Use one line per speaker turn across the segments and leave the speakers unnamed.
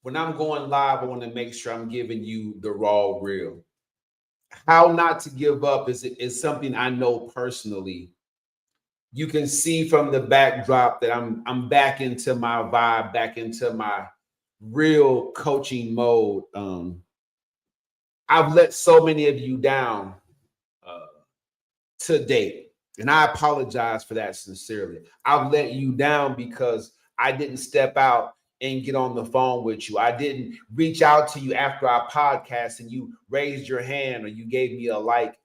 when I'm going live, I want to make sure I'm giving you the raw real. How not to give up is something I know personally. You can see from the backdrop that I'm back into my vibe, back into my real coaching mode. I've let so many of you down uh, to date, and I apologize for that sincerely. I've let you down because I didn't step out and get on the phone with you. I didn't reach out to you after our podcast and you raised your hand or you gave me a like.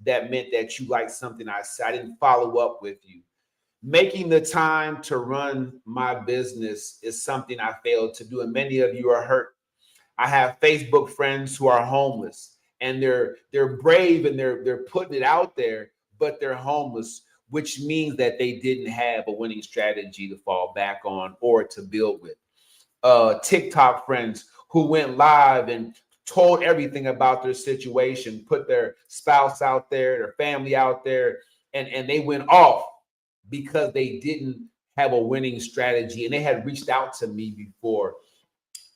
That meant that you liked something I said. I didn't follow up with you. Making the time to run my business is something I failed to do, and many of you are hurt. I have Facebook friends who are homeless, and they're brave and they're putting it out there, but they're homeless, which means that they didn't have a winning strategy to fall back on or to build with. TikTok friends who went live and told everything about their situation, put their spouse out there, their family out there, and they went off because they didn't have a winning strategy and they had reached out to me before.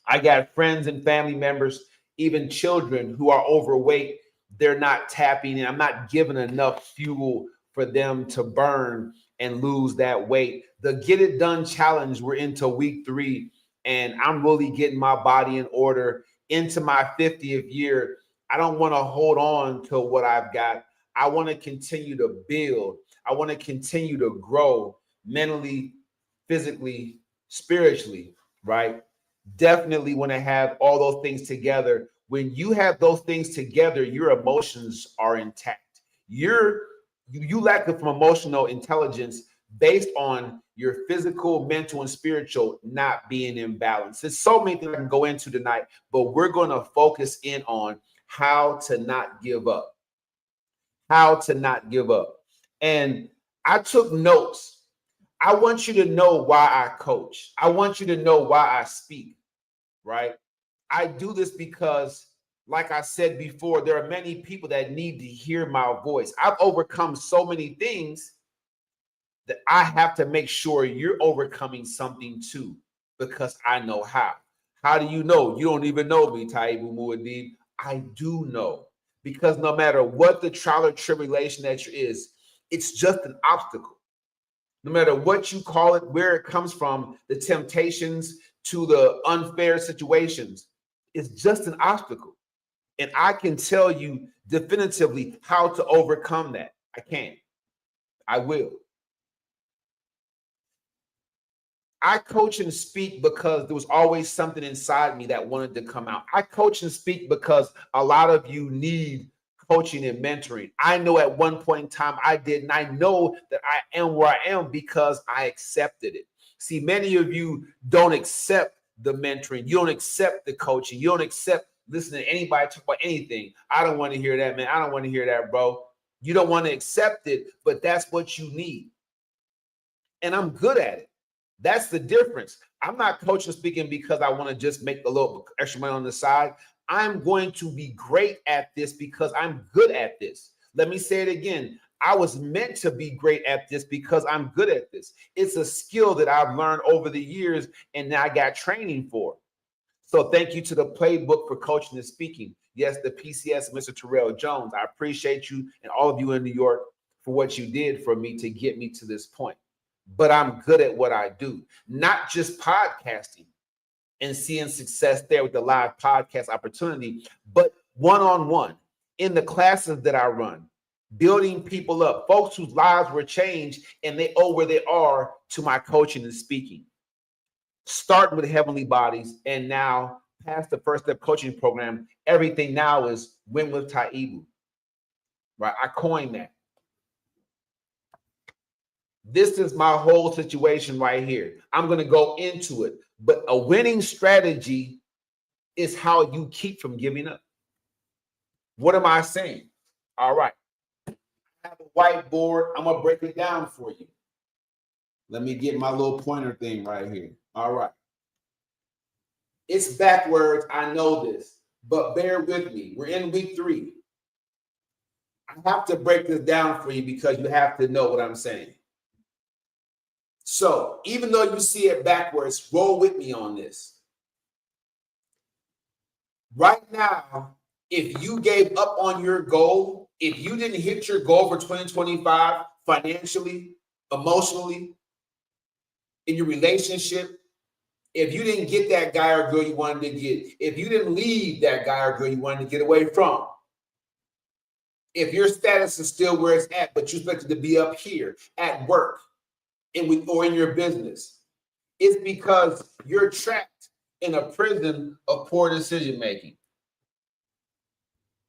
I got friends and family members, even children who are overweight. They're not tapping in. I'm not giving enough fuel for them to burn and lose that weight. The Get It Done Challenge, we're into week 3, and I'm really getting my body in order into my 50th year. I don't want to hold on to what I've got. I want to continue to build. I want to continue to grow mentally, physically, spiritually, right? Definitely want to have all those things together. When you have those things together, your emotions are intact. You lack from emotional intelligence based on your physical, mental, and spiritual not being in balance. There's so many things I can go into tonight, but we're going to focus in on how to not give up. How to not give up. And I took notes. I want you to know why I coach. I want you to know why I speak, right? I do this because, like I said before, there are many people that need to hear my voice. I've overcome so many things that I have to make sure you're overcoming something too, because I know how. How do you know? You don't even know me, Taibu Muad'Dib. I do know, because no matter what the trial or tribulation that you is, it's just an obstacle. No matter what you call it, where it comes from, the temptations to the unfair situations, it's just an obstacle. And I can tell you definitively how to overcome that. I can. I will. I coach and speak because there was always something inside me that wanted to come out. I coach and speak because a lot of you need coaching and mentoring. I know at one point in time I did, and I know that I am where I am because I accepted it. See, many of you don't accept the mentoring. You don't accept the coaching. You don't accept listening to anybody talk about anything. I don't want to hear that, man. I don't want to hear that, bro. You don't want to accept it, but that's what you need. And I'm good at it. That's the difference. I'm not coaching speaking because I want to just make a little extra money on the side. I'm going to be great at this because I'm good at this. Let me say it again. I was meant to be great at this because I'm good at this. It's a skill that I've learned over the years, and now I got training for. So thank you to the playbook for coaching and speaking. Yes, the PCS, Mr. Terrell Jones. I appreciate you and all of you in New York for what you did for me to get me to this point. But I'm good at what I do, not just podcasting and seeing success there with the live podcast opportunity, but one-on-one in the classes that I run, building people up, folks whose lives were changed and they owe where they are to my coaching and speaking. Starting with Heavenly Bodies and now past the First Step Coaching Program, everything now is Win with Taibu, right? I coined that. This is my whole situation right here. I'm going to go into it. But a winning strategy is how you keep from giving up. What am I saying? All right. I have a whiteboard. I'm going to break it down for you. Let me get my little pointer thing right here. All right. It's backwards. I know this, but bear with me. We're in week 3. I have to break this down for you because you have to know what I'm saying. So even though you see it backwards, roll with me on this. Right now, if you gave up on your goal, if you didn't hit your goal for 2025 financially, emotionally, in your relationship, if you didn't get that guy or girl you wanted to get, if you didn't leave that guy or girl you wanted to get away from, if your status is still where it's at, but you expected to be up here at work or in your business, it's because you're trapped in a prison of poor decision making.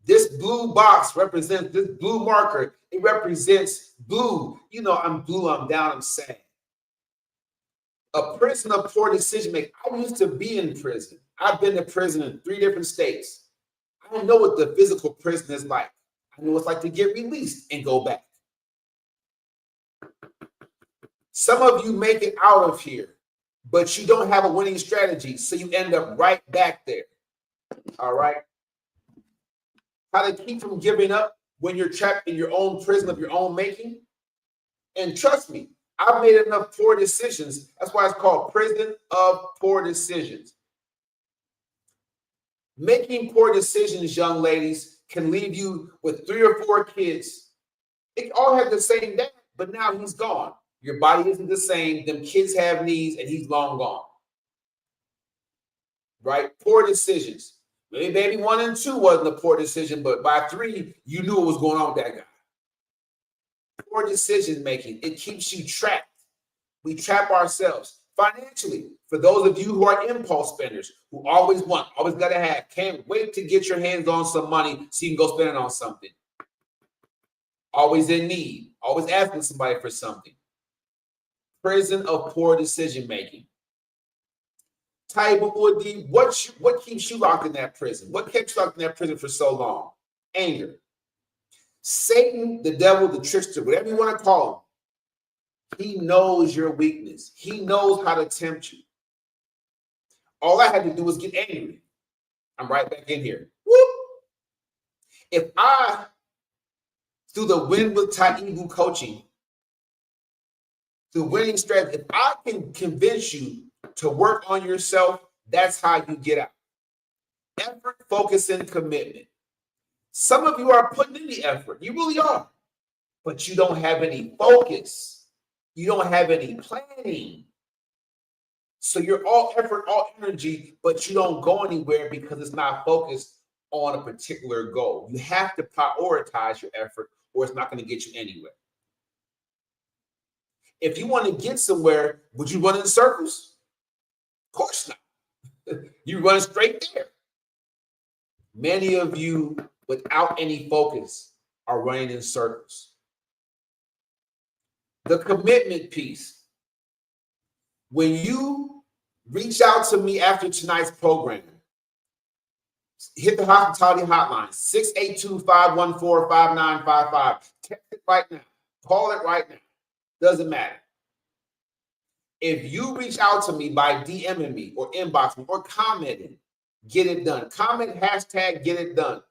This blue box represents this blue marker. It represents blue. You know, I'm blue, I'm down, I'm sad. A prison of poor decision making. I used to be in prison. I've been to prison in 3 different states. I know what the physical prison is like. I know what it's like to get released and go back. Some of you make it out of here, but you don't have a winning strategy, so you end up right back there. All right? How to keep from giving up when you're trapped in your own prison of your own making? And trust me, I've made enough poor decisions. That's why it's called prison of poor decisions. Making poor decisions, young ladies, can leave you with 3 or 4 kids. They all have the same dad, but now he's gone. Your body isn't the same. Them kids have needs, and he's long gone. Right? Poor decisions. Maybe baby 1 and 2 wasn't a poor decision, but by 3, you knew what was going on with that guy. Poor decision making. It keeps you trapped. We trap ourselves financially. For those of you who are impulse spenders, who always want, always got to have, can't wait to get your hands on some money so you can go spend it on something. Always in need. Always asking somebody for something. Prison of poor decision making. Taibu Udi, what keeps you locked in that prison? What kept you locked in that prison for so long? Anger. Satan, the devil, the trickster, whatever you want to call him, he knows your weakness. He knows how to tempt you. All I had to do was get angry. I'm right back in here. Whoop. If I, through the Win with Taibu coaching, through winning strategy, if I can convince you to work on yourself, that's how you get out. Effort, focus, and commitment. Some of you are putting in the effort. You really are. But you don't have any focus. You don't have any planning. So you're all effort, all energy, but you don't go anywhere because it's not focused on a particular goal. You have to prioritize your effort or it's not going to get you anywhere. If you want to get somewhere, would you run in circles? Of course not. You run straight there. Many of you, without any focus, are running in circles. The commitment piece. When you reach out to me after tonight's program, hit the hospitality hotline, 682-514-5955. Text it right now. Call it right now. Doesn't matter. If you reach out to me by DMing me or inboxing me or commenting, get it done. Comment hashtag get it done.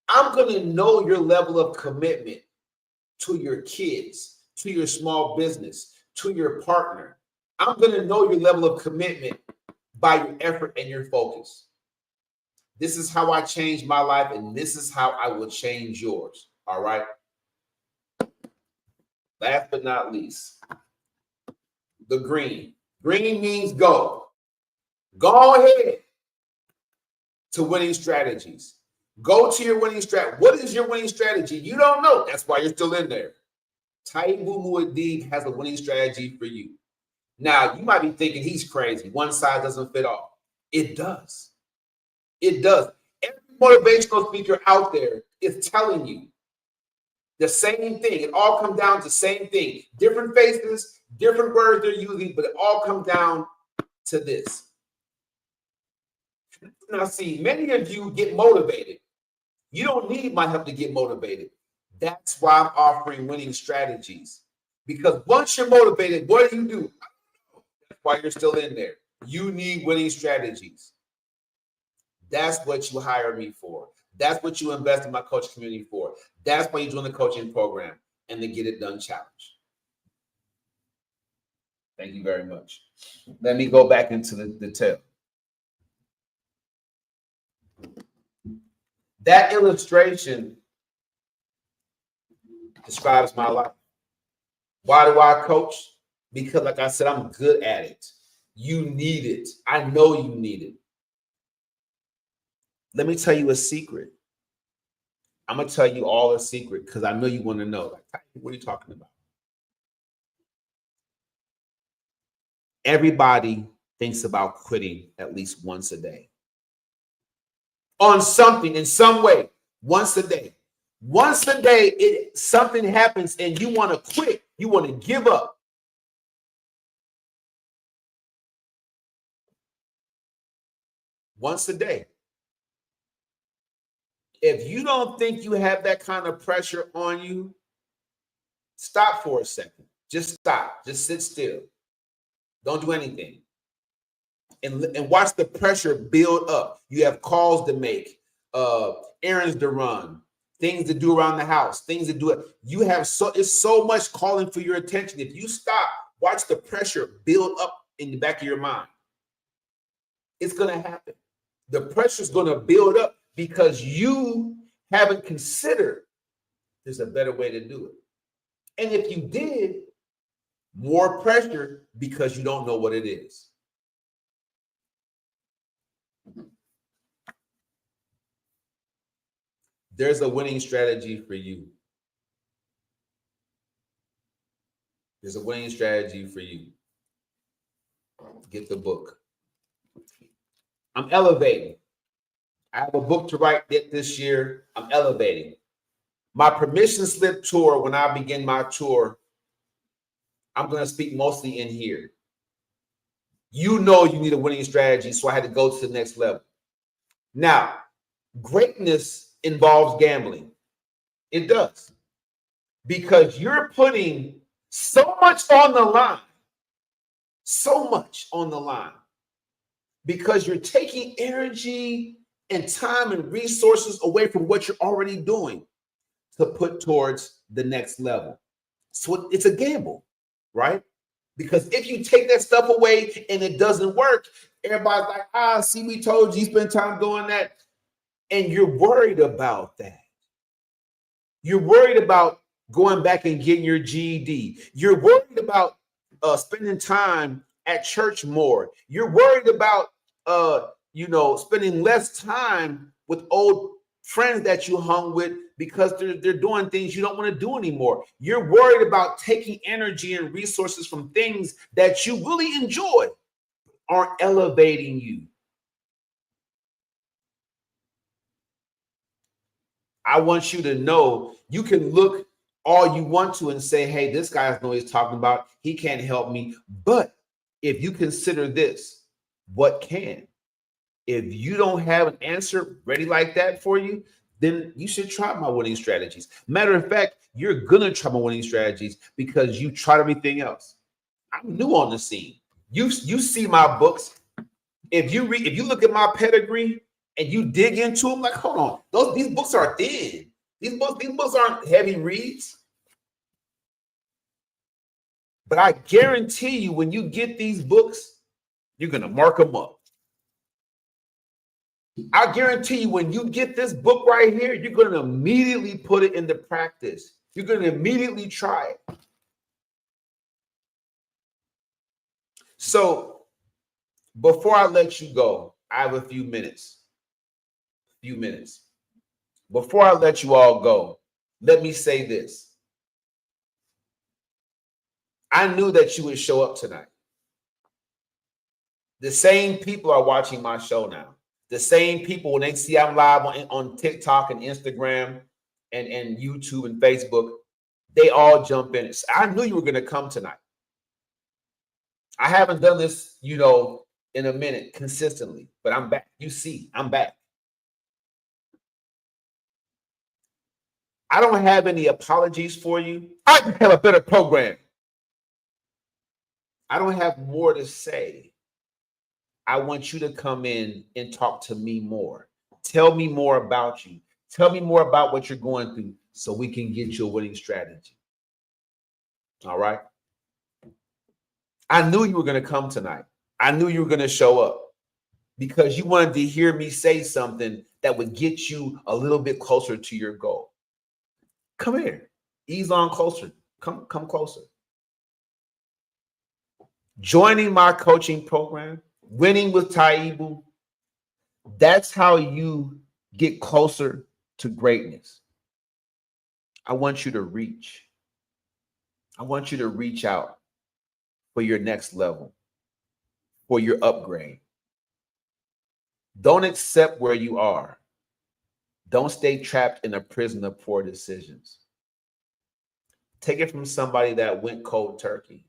I'm going to know your level of commitment to your kids, to your small business, to your partner. I'm going to know your level of commitment by your effort and your focus. This is how I changed my life, and this is how I will change yours. All right? Last but not least, the green. Green means go. Go ahead to winning strategies. Go to your winning strategy. What is your winning strategy? You don't know. That's why you're still in there. Taibu Muad'Dib has a winning strategy for you. Now, you might be thinking he's crazy. One size doesn't fit all. It does. It does. Every motivational speaker out there is telling you the same thing. It all comes down to the same thing. Different faces, different words they're using, but it all comes down to this. Now, see, many of you get motivated. You don't need my help to get motivated. That's why I'm offering winning strategies. Because once you're motivated, what do? That's why you're still in there. You need winning strategies. That's what you hire me for. That's what you invest in my coaching community for. That's why you join the coaching program and the Get It Done Challenge. Thank you very much. Let me go back into the detail. That illustration describes my life. Why do I coach? Because, like I said, I'm good at it. You need it. I know you need it. Let me tell you a secret. I'm going to tell you all a secret because I know you want to know. Like, what are you talking about? Everybody thinks about quitting at least once a day. On something, in some way, once a day. Once a day, something happens and you want to quit. You want to give up. Once a day. If you don't think you have that kind of pressure on you, stop for a second. Just stop. Just sit still. Don't do anything. And watch the pressure build up. You have calls to make, errands to run, things to do around the house, things to do it. You have it's so much calling for your attention. If you stop, watch the pressure build up in the back of your mind. It's going to happen. The pressure is going to build up because you haven't considered there's a better way to do it. And if you did, more pressure because you don't know what it is. There's a winning strategy for you. There's a winning strategy for you. Get the book. I'm elevating. I have a book to write this year. I'm elevating. My permission slip tour, when I begin my tour, I'm going to speak mostly in here. You know you need a winning strategy, so I had to go to the next level. Now, greatness involves gambling. It does. Because you're putting so much on the line. So much on the line. Because you're taking energy and time and resources away from what you're already doing to put towards the next level. So it's a gamble, right? Because if you take that stuff away and it doesn't work, everybody's like, see, we told you spend time doing that. And you're worried about that. You're worried about going back and getting your GED. You're worried about spending time at church more. You're worried about, spending less time with old friends that you hung with because they're doing things you don't want to do anymore. You're worried about taking energy and resources from things that you really enjoy aren't elevating you. I want you to know you can look all you want to and say, hey, this guy knows what he's talking about. He can't help me. But if you consider this, what can? If you don't have an answer ready like that for you, then you should try my winning strategies. Matter of fact, you're going to try my winning strategies because you tried everything else. I'm new on the scene. You see my books. If you look at my pedigree, and you dig into them, like, hold on, these books are thin. These books aren't heavy reads. But I guarantee you, when you get these books, you're gonna mark them up. I guarantee you, when you get this book right here, you're gonna immediately put it into practice. You're gonna immediately try it. So before I let you go, I have a few minutes. Before I let you all go, let me say this. I knew that you would show up tonight. The same people are watching my show now. The same people, when they see I'm live on TikTok and Instagram and YouTube and Facebook, they all jump in. I knew you were going to come tonight. I haven't done this, in a minute consistently, but I'm back. You see, I'm back. I don't have any apologies for you. I have a better program. I don't have more to say. I want you to come in and talk to me more. Tell me more about you. Tell me more about what you're going through so we can get you a winning strategy. All right? I knew you were going to come tonight. I knew you were going to show up. because you wanted to hear me say something that would get you a little bit closer to your goal. Come here. Ease on closer. Come closer. Joining my coaching program, winning with Taibu, that's how you get closer to greatness. I want you to reach. I want you to reach out for your next level, for your upgrade. Don't accept where you are. Don't stay trapped in a prison of poor decisions. Take it from somebody that went cold turkey.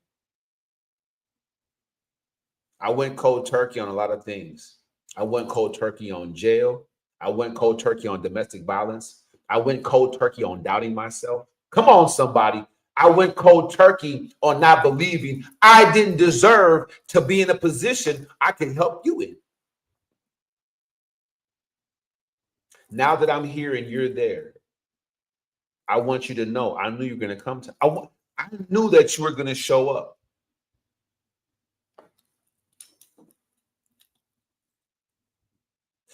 I went cold turkey on a lot of things. I went cold turkey on jail. I went cold turkey on domestic violence. I went cold turkey on doubting myself. Come on, somebody. I went cold turkey on not believing I didn't deserve to be in a position I can help you in. Now that I'm here and you're there, I want you to know I knew you were going to come to. I knew that you were going to show up.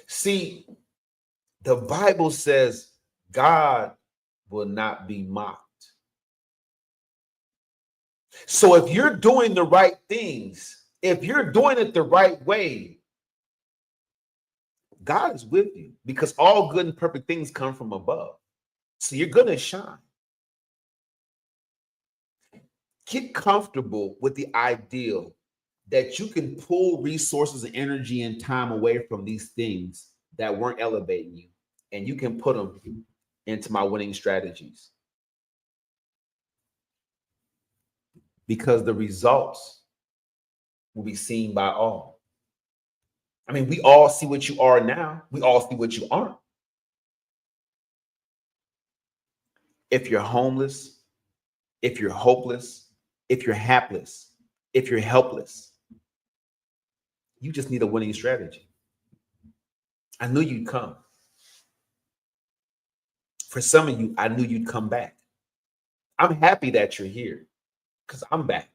See, the Bible says God will not be mocked. So if you're doing the right things, if you're doing it the right way, God is with you, because all good and perfect things come from above. So you're going to shine. Get comfortable with the ideal that you can pull resources and energy and time away from these things that weren't elevating you, and you can put them into my winning strategies. Because the results will be seen by all. I mean, we all see what you are now. We all see what you aren't. If you're homeless, if you're hopeless, if you're hapless, if you're helpless, you just need a winning strategy. I knew you'd come. For some of you, I knew you'd come back. I'm happy that you're here because I'm back.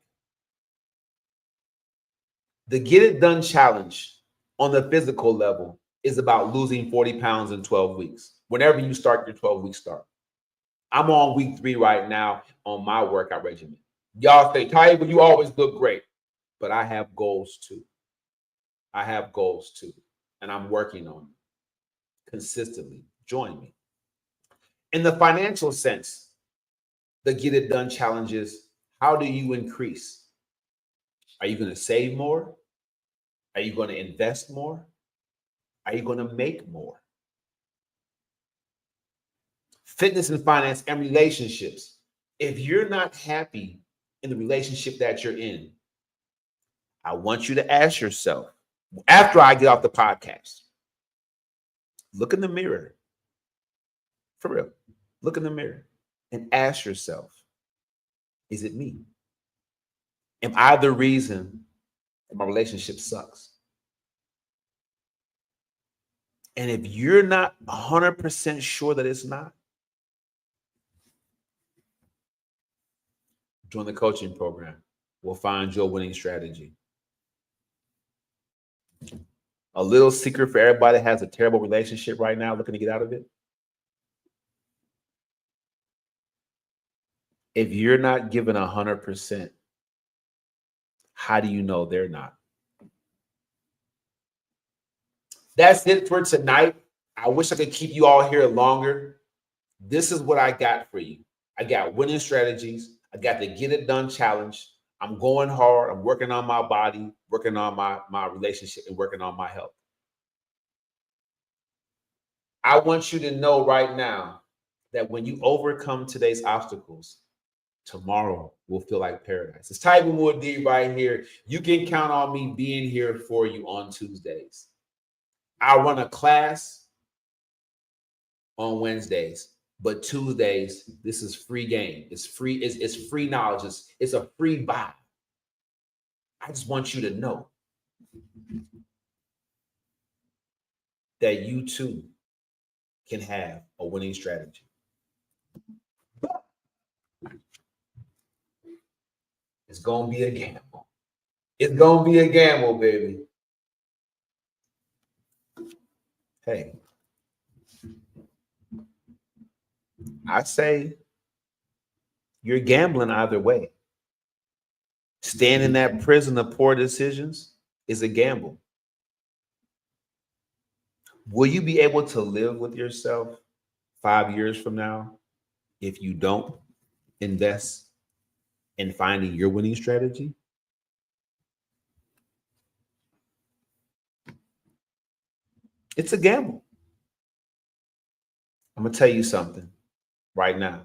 The Get It Done challenge on the physical level is about losing 40 pounds in 12 weeks. Whenever you start your 12-week start. I'm on week 3 right now on my workout regimen. Y'all say, Ty, but you always look great. But I have goals too. I have goals too. And I'm working on them consistently. Join me. In the financial sense, the Get It Done challenge is, how do you increase? Are you going to save more? Are you going to invest more? Are you going to make more? Fitness and finance and relationships. If you're not happy in the relationship that you're in, I want you to ask yourself, after I get off the podcast, look in the mirror. For real. Look in the mirror and ask yourself, is it me? Am I the reason that my relationship sucks? And if you're not 100% sure that it's not, join the coaching program. We'll find your winning strategy. A little secret for everybody that has a terrible relationship right now looking to get out of it. If you're not giving 100%, how do you know they're not? That's it for tonight. I wish I could keep you all here longer. This is what I got for you. I got winning strategies. I got the Get It Done challenge. I'm going hard. I'm working on my body, working on my relationship, and working on my health. I want you to know right now that when you overcome today's obstacles, tomorrow will feel like paradise. It's Tyler Moody right here. You can count on me being here for you on Tuesdays. I run a class on Wednesdays, but Tuesdays, this is free game. It's free. It's free knowledge. It's a free buy. I just want you to know that you too can have a winning strategy. It's going to be a gamble. It's going to be a gamble, baby. Hey, I say you're gambling either way. Staying in that prison of poor decisions is a gamble. Will you be able to live with yourself 5 years from now if you don't invest in finding your winning strategy? It's a gamble. I'm going to tell you something right now.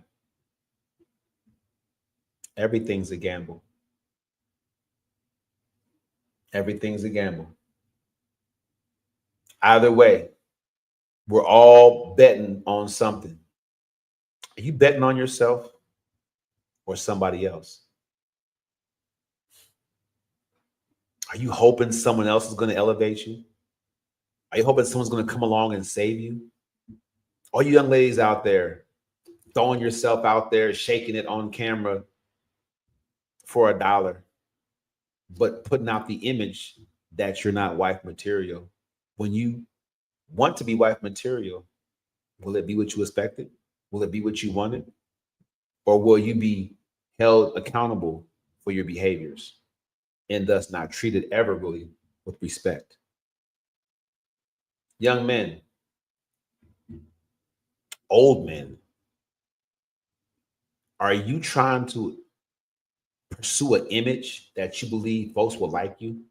Everything's a gamble. Everything's a gamble. Either way, we're all betting on something. Are you betting on yourself or somebody else? Are you hoping someone else is going to elevate you? Are you hoping someone's going to come along and save you? All you young ladies out there, throwing yourself out there, shaking it on camera for $1, but putting out the image that you're not wife material. When you want to be wife material, will it be what you expected? Will it be what you wanted? Or will you be held accountable for your behaviors and thus not treated ever really with respect? Young men, old men, are you trying to pursue an image that you believe folks will like you?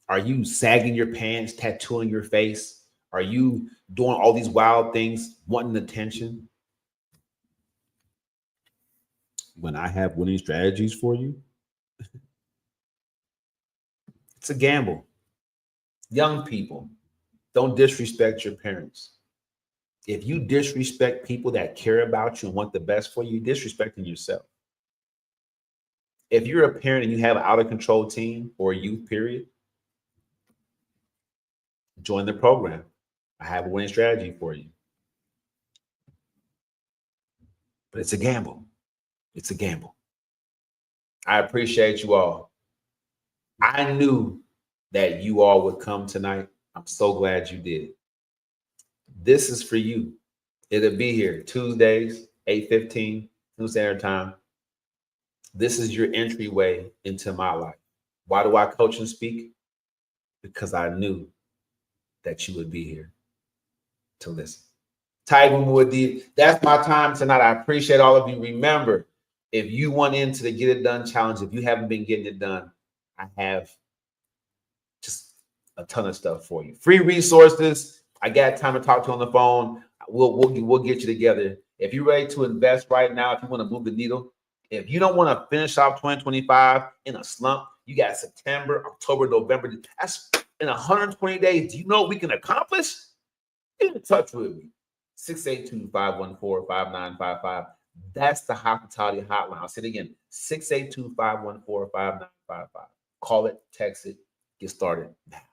Are you sagging your pants, tattooing your face? Are you doing all these wild things, wanting attention? When I have winning strategies for you, it's a gamble. Young people, don't disrespect your parents. If you disrespect people that care about you and want the best for you, you're disrespecting yourself. If you're a parent and you have an out of control teen or a youth period, join the program. I have a winning strategy for you. But it's a gamble. It's a gamble. I appreciate you all. I knew that you all would come tonight. I'm so glad you did. This is for you. It'll be here Tuesdays, 8:15, New Standard Time. This is your entryway into my life. Why do I coach and speak? Because I knew that you would be here to listen. Taibu Muad'Dib, that's my time tonight. I appreciate all of you. Remember, if you want into the Get It Done challenge, if you haven't been getting it done, I have just a ton of stuff for you. Free resources. I got time to talk to you on the phone. We'll get you together. If you're ready to invest right now, if you want to move the needle, if you don't want to finish off 2025 in a slump, you got September, October, November. That's in 120 days. Do you know what we can accomplish? Get in touch with me. 682-514-5955. That's the hospitality hotline. I'll say it again. 682-514-5955. Call it, text it, get started now.